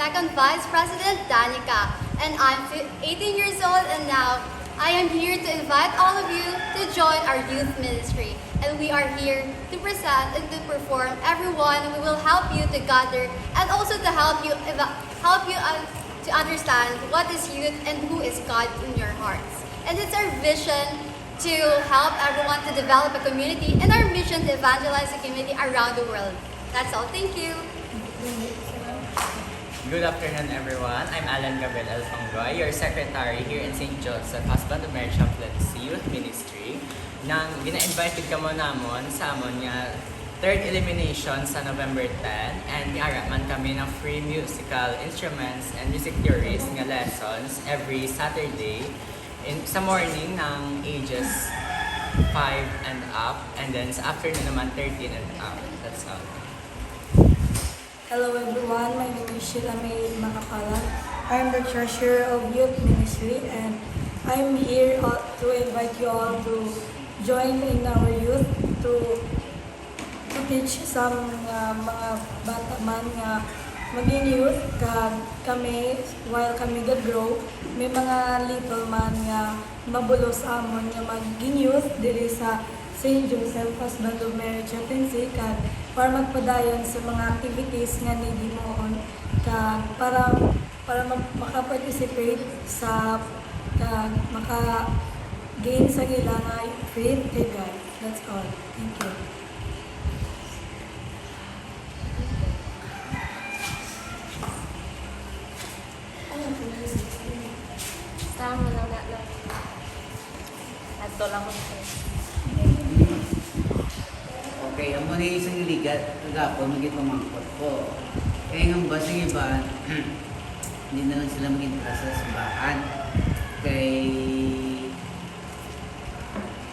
Second Vice President Danica, and I'm 18 years old, and now I am here to invite all of you to join our youth ministry. And we are here to present and to perform. Everyone, we will help you to gather and also to help you to understand what is youth and who is God in your hearts. And it's our vision to help everyone to develop a community and our mission to evangelize the community around the world. That's all. Thank you. Good afternoon, everyone. I'm Alan Gabriel Alfongoy, your secretary here in St. Joseph Husband of Mary Chaplain's Youth Ministry. Nang gina-invite ka mo namon sa amon nga third elimination sa November 10, and niaraman kami ng free musical instruments and music theories nga lessons every Saturday sa morning ng ages 5 and up, and then sa afternoon naman 13 and up. That's all. Hello everyone, my name is Sheila May Makapala. I'm the treasurer of Youth Ministry, and I'm here to invite you all to join in our youth to teach some mga bata man nga maging youth kami while kami grow may mga little man nga mabulos amon nga maging youth diri sa St. Joseph Husband of Mary Chaplain's para magpadayon sa mga activities nga nigimoon para maka-participate sa maka-gain sa ila nga faith kay God. That's all. Thank you. Tama lang na lang. Ato lang ko. Okay, ang muna isang ligat, kagapon, magit mamangkot ko. Kaya nga ba sa iba, hindi na lang sila mag-interest sa simbahan. Kaya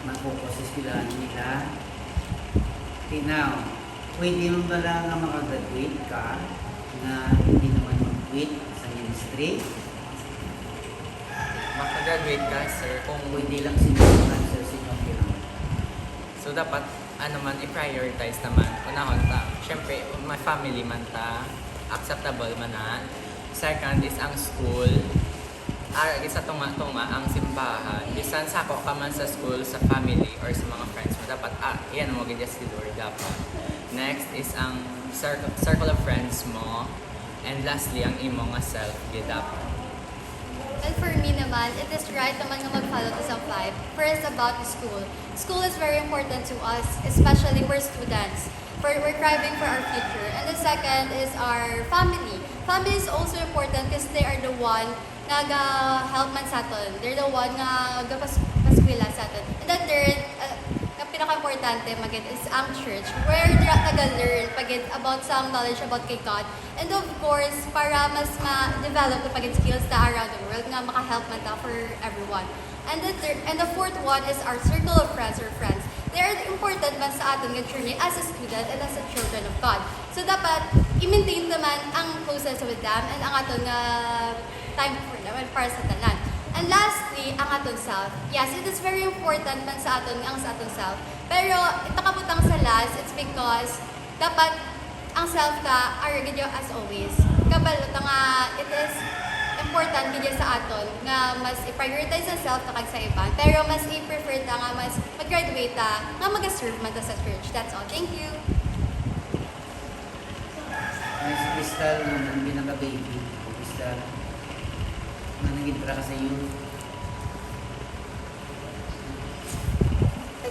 mapoproses sila nila. Okay, now, pwede mo ba lang nga makagraduate ka na hindi naman mag-quit sa ministry? Makagraduate ka, sir, kung Pwede lang sinungan sa sinong. so dapat i-prioritize naman. Unahon ta, syempre, my family man ta, acceptable man na. Second is ang school. Isa tunga-tunga ang simbahan. Bisan sako ka man sa school, sa family, or sa mga friends mo. Dapat, yan mo gidya si Lord dapat. Next is ang circle of friends mo. And lastly, ang imo nga self, dapat. And for me naman, it is right naman nga mag-follow to some 5. First, about the school. School is very important to us, especially we're students. We're striving for our future. And the second is our family. Family is also important because they are the one nga help man sa aton. They're the one nga paskwela sa aton. And then third, ang pinaka-importante magit is ang church, where taga-learn pagit about some knowledge about kay God. And of course, para mas ma-develop na pagit skills na around the world nga maka-help man ta for everyone. And the fourth one is our circle of friends or friends. They are important man sa aton nga journey as a student and as a children of God. So dapat i-maintain naman ang closeness with them and ang aton nga time for them and para sa tanan. And lastly, ang aton self. Yes, it is very important man sa aton self. Pero ito kabutang sa last, it's because dapat ang self ka are gidyo as always. Kabalo nga it is important gidyo sa aton nga mas i-prioritize ang self ta kag sa iban. Pero mas i-prefer ta nga mas mag-graduate ta nga mag-serve man ta sa church. That's all. Thank you. Ay, si Crystal, nung binaka-baby. Crystal, nanagitra ka sa iyo.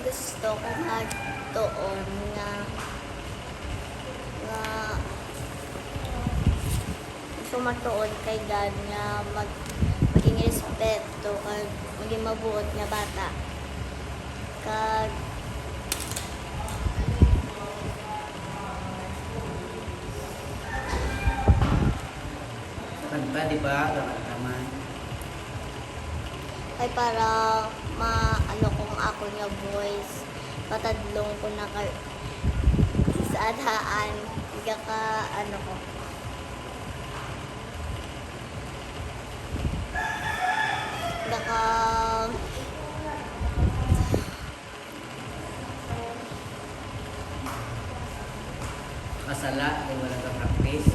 Gusto ko magtuon nga gusto matuon kay God nga maging respeto kag maging mabuot nga bata kag Kanta, di ba? Kakanta man. ay para maano kong ako nga voice patadlong ko na sa adhaan ka ano ko naka Kasala, ay wala ka practice.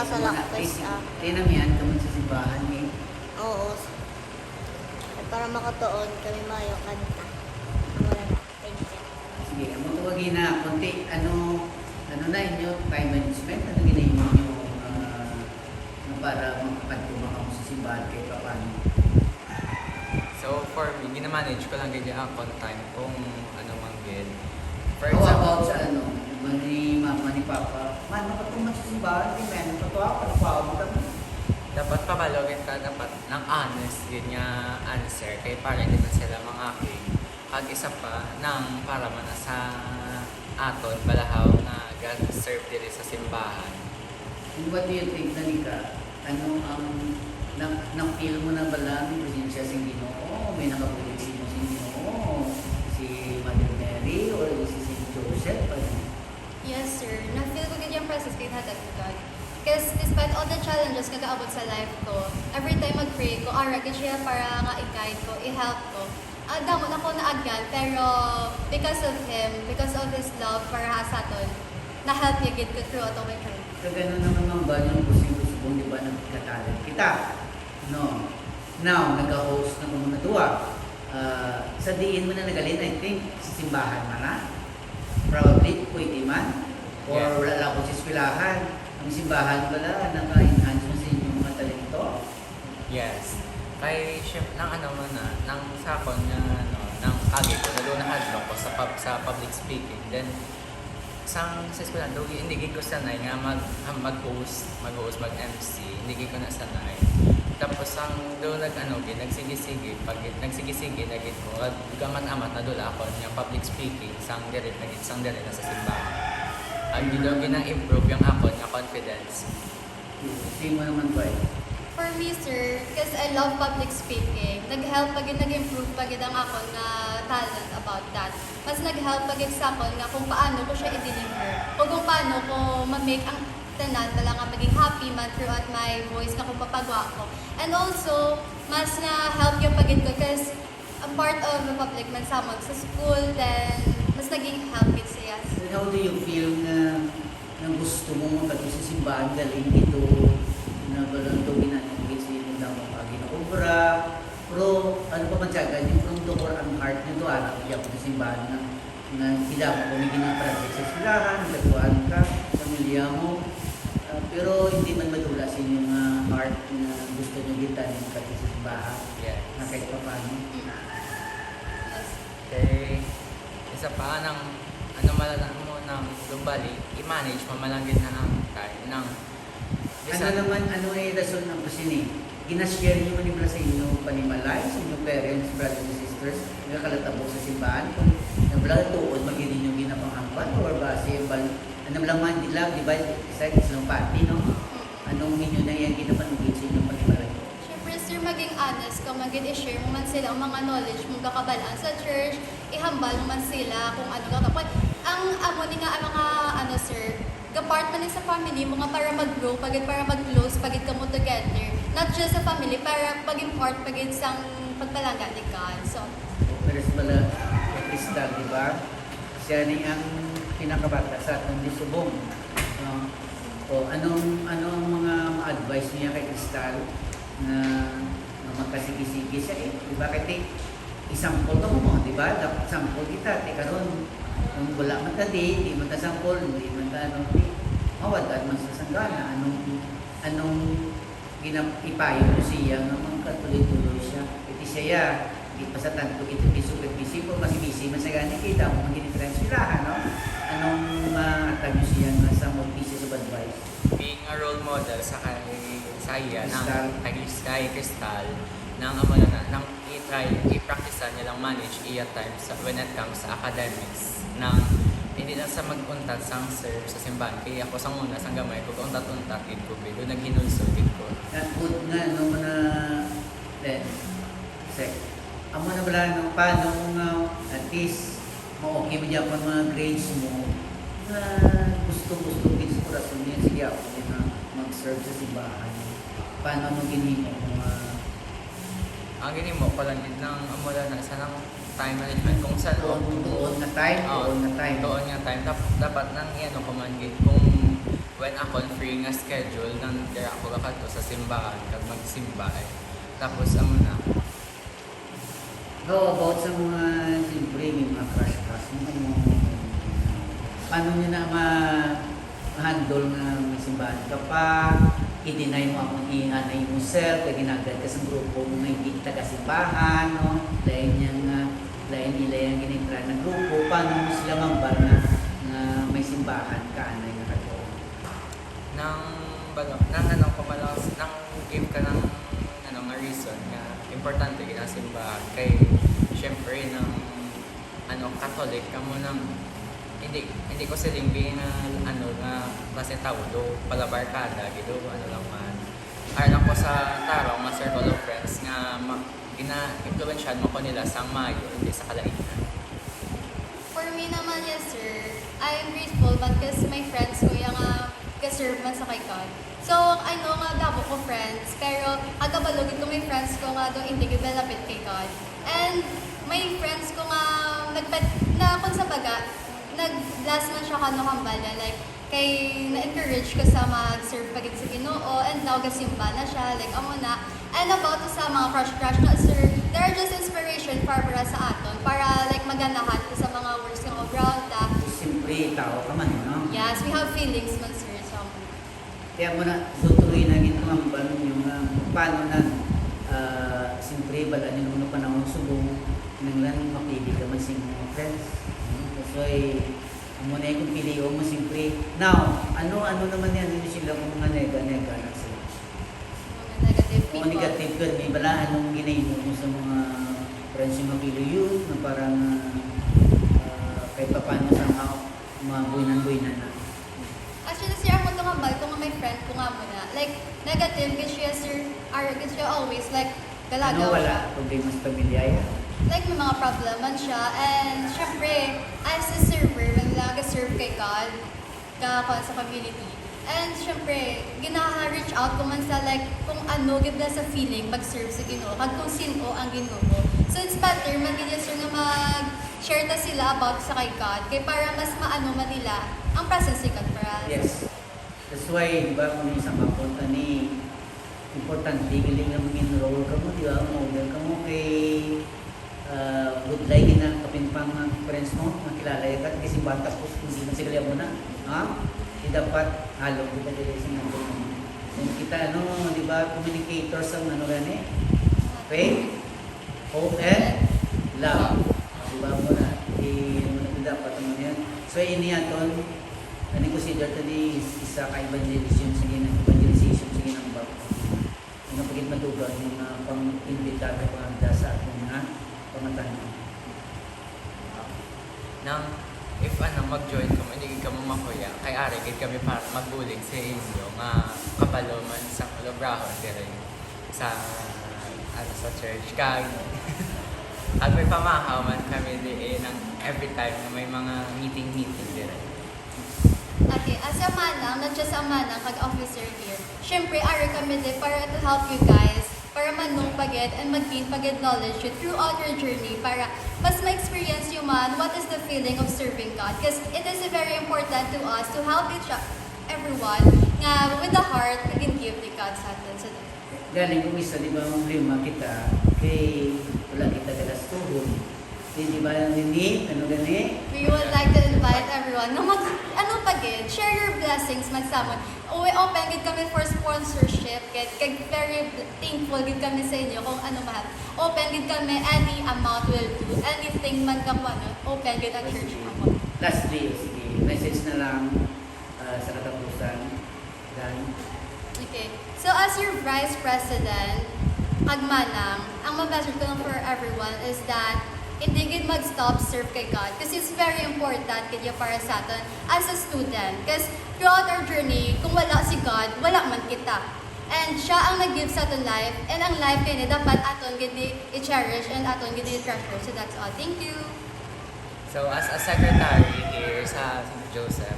nakasalaktas Tinamihan ka man sa simbahan eh. Oo. At para makatuon kami mayo kanta. Wala na. Thank you. Sige, amo tuwagin na konti ano na inyo time management ano ginayon niyo para makapagtumaka mo sa simbahan kay paano. So for me, ginamanage ko lang ganyan ang time kung ano mang gid. For How example, about sa ni mama ni papa, man makatumaka sa simbahan, di man totoo pa kami. dapat pabalogin ka dapat ng honest yun nga answer kay para hindi na sila mangaki. Kag isa pa nang para man sa aton balahaw na God serve diri sa simbahan. And what do you think, Danica? Ano ang nang-feel mo na ba lang yung presensya sa Ginoo? May nakapulit mo sa Ginoo? Si Mother Mary or si St. Joseph? Yes, sir. Na-feel ko ganyan process kay Hatag God. Because despite all the challenges na kaabot sa life ko, every time mag-pray ko, ara ka siya para nga i-guide ko, i-help ko. Damon ako naagal, pero because of Him, because of His love para sa aton, na-help niya gid ko throughout all my career. Kagano naman ang ba yung kusing-kusubong, di ba, nagkatalan kita? No. Now, nag-host na kung natuwa. Sa diin mo na nagalin, I think, sa simbahan man na. Probably, pwede man. Or Yeah. wala lang ko sa eskwelahan. Ang simbahan pala, naka-enhance mo sa inyong mga talento. Yes. Kay chef nang ano man na nang sakon nga nang kagi ko na nahadlok ko sa public speaking. Then sa eskwela do hindi ko sanay nga mag-host, mag-MC, hindi ko na sanay. Tapos ang do nagsige-sige, pag nagsige-sige nagit ko gaman-amat na dula ako nga public speaking sang dire na sa simbahan. Ang dito gina-improve yung ako nga confidence. Say mo naman ba For me, sir, because I love public speaking, nag-help pagid nag-improve pagid ang ako na talent about that. Mas nag-help pagid sa akon nga kung paano ko siya i-deliver o kung paano ko ma-make ang tanan bala nga maging happy man throughout my voice na kung papagwa ko. And also, mas na-help yung pagid ko because I'm part of the public man samon sa school, then mas naging help it siya. And how do you feel na gusto mo magkatu sa simbahan galing dito na balang ito ginanagin sa inyong damang paginaobra pero ano pa man siya yung from the core ang heart nito anak iyak ko sa simbahan na hindi mo kumigin ng project sa eskwelahan nagatuan ka, pamilya mo pero hindi man madula sa inyong heart na gusto nyo gitanin magkatu sa simbahan Yes. na kahit pa paano. Yes. Okay. Isa pa ng malala mo ng lumbali, i-manage mo malangin na ang time ng Ano rason ng kusini? Ginashare niyo man nila sa inyo panimalay, sa inyong parents, brothers and sisters, nagkakalatabo sa simbahan, kung nabla tuod, magiging yung ginapanghampan, or base, ano lang man, di ba, isa isang party, no? Anong inyo na yan ginapanugin sa inyong panimalay? Siyempre, sir, maging honest ka, maging i-share mo man sila ang mga knowledge mong kakabalaan sa church, ihambal mo man sila kung ano ka kapag. Ang amo ni nga ang mga sir, kapart man sa family mo nga para mag-grow, pagid para mag-close, pagid ka mo together. Not just sa family, para paging part, pagid sang pagpalangga ni God. So, Pero pala, kay Crystal, di ba? Siya ni ang pinakabata sa atong disubong. O anong mga advice niya kay Crystal na magkasigi-sigi siya di ba? Kasi isampol ka mo, di ba? Dapat sampol kita, karon kung wala man ka di man ka sampol, hindi man ka mawad man sa sanggana, anong ipayo mo siya nga magkatuloy-tuloy siya. Iti siya, di pa sa tanto ito busy po, kasi busy man sa gani kita mo maginitransferahan, no? Anong matag niyo siya nga sa mga pieces of advice? being a role model sa iya Crystal. ng kay Crystal nang amo na nang i-practice niya lang manage iya time when it comes sa academics nang hindi na sa mag-untat sang serve sa simbahan kaya ako sang una sang gamay ko untat-untat gid ko bigo naghinulsol gid ko. Good nga, no, na sec. Amo na bala, no, paano nga at least ma-okay mo dyan pa mga grades mo na gusto din sa kurasyon niya. Sige ako din na mag-serve sa simbahan. Paano mo ginimo mga Ang ginimo ko lang din nang amo na sa nang time management kung saan doon na time? Oo, Doon na time. doon nga time dapat nang iano ko man gid kung when ako free nga schedule nang kaya ako kakadto sa simbahan kag magsimba eh. Tapos amo na. How about sa mga siyempre, may mga crush mo? Paano nyo na ma-handle nga may simbahan ka pa? I-deny mo akong i-anay mo self, kaya ginagad ka sa grupo mo na hindi kita kasimbahan, no? Dahil niya nga, dahil nila yung ginitra ng grupo, paano mo sila mambar na may simbahan ka, anay na kayo? Nang give ka ng nga reason nga importante ginasimbahan kay syempre ng Catholic ka mo nang hindi ko silingbi nga nga klase tao do palabarkada gido lang man aron ako sa tarong nga circle of friends nga gina-influensyan mo ko nila sang mayo hindi sa kalainan. For me naman, yes sir, I am grateful but kasi my friends ko yung ka-serve man sa kay God. So, I know nga dabo ko friends, pero agabalugin ko may friends ko nga doon hindi lapit kay God. And may friends ko nga kung sa baga, nag-blast man siya kambala, like, kay na-encourage ko sa mag-serve pagit sa Ginoo and now gasimba na siya, like, amo na. And about to sa mga crush na sir, they're just inspiration para sa aton, para like maganahan ko sa mga works ng ground ta. Siyempre, tao ka man, no? Yes, we have feelings man sir. So, Kaya mo na tutuloy na ginamban yung paano na siyempre balaan yung mga panahon subong nang lang mapili ka man sa mga friends. So mo na yung pili mo siyempre. Now, ano naman yan hindi sila kung mga nega na sila. mga negative people. Mga negative ka, may balaan nung ginay mo sa mga friends yung mapili yun na parang kahit pa paano sa mga buwinan na. Actually, sir, ako itong kambal, kung may friend ko nga muna. Like, negative, kasi siya, sir, arrogant siya always, like, galagaw siya. Wala, problema sa pamilya yan. Like, may mga probleman siya. And, syempre, as a server, man lang serve kay God, sa community. And, syempre, gina-reach out ko man sa, like, kung ano, give na sa feeling, mag-serve sa Ginoo, kag kung sino ang Ginoo. So, it's better, magiging sir na mag-share ta sila about sa kay God, kay para mas maano man nila ang presence ni God para. Yes. That's why, di ba, kung isang kapunta ni importante, galing na mag-enroll ka mo, di ba, model ka mo kay good like na kapinpang ng friends mo, makilala ka, kasi bata po, hindi na sila mo na, ha? Di dapat, halo, kita dito sa mga mo. And kita, di ba, communicators ang gani, faith, hope, and love. Di ba mo na, dapat naman yan. So, iniyaton, consider to ni isa ka evangelization sige ng bawat. Ano pagit madugay yung pang-imbita ka pang sa atong mga pamatanan. If mag-join ka mo, hindi ka mo makuya, kay ari gid kami para magbulig sa inyo nga kabalo man sa kalabrahon dire sa sa church kag at may pamahaw man kami di ng every time na may mga meeting dire. Okay, as a manang, not just a manang, kag-officer here, syempre, ari kami din para to help you guys, para manong pagid and mag-gain pagid knowledge you throughout your journey, para mas ma-experience you man what is the feeling of serving God. Because it is very important to us to help everyone nga with the heart, we can give to God sa atin. So, Galing kung isa, di ba, problema kita, kay wala kita galas tuhod. Di ba, hindi, gani? we would like to invite everyone na share your blessings magsamon. Open gid kami for sponsorship, kag very thankful gid kami sa inyo kung ano mahal. Open gid kami, any amount will do. Anything man ka mo, open gid ang church mo. Lastly, sige, message na lang sa katapusan. Dan. Okay. So as your Vice President, Agmanang, ang message ko lang for everyone is that hindi gid mag-stop serve kay God kasi it's very important kaya para sa atin as a student. Because throughout our journey, kung wala si God, wala man kita. And siya ang nag-give sa aton life, and ang life kaya dapat aton gid i-cherish and aton gid i-treasure. So that's all. Thank you. So as a secretary here sa St. Joseph,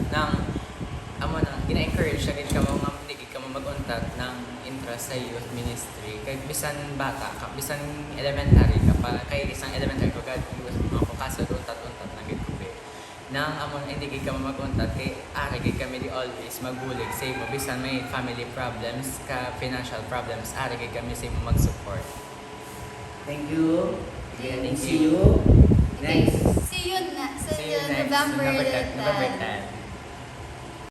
gina-encourage siya gid ka mo nga hindi ka mo mag-untat ng interest sa youth ministry kay bisan bata ka, bisan elementary ka pa, kay isang elementary ko gad youth mo ko kaso untat na gid ko. nang amon hindi gid ka magkontak kay ari gid kami di always magbulig sa imo bisan may family problems ka financial problems ari gid kami sa imo mag-support. Thank you. Again, Thank see you. you next. See you See you next November November 10. 10. November 10.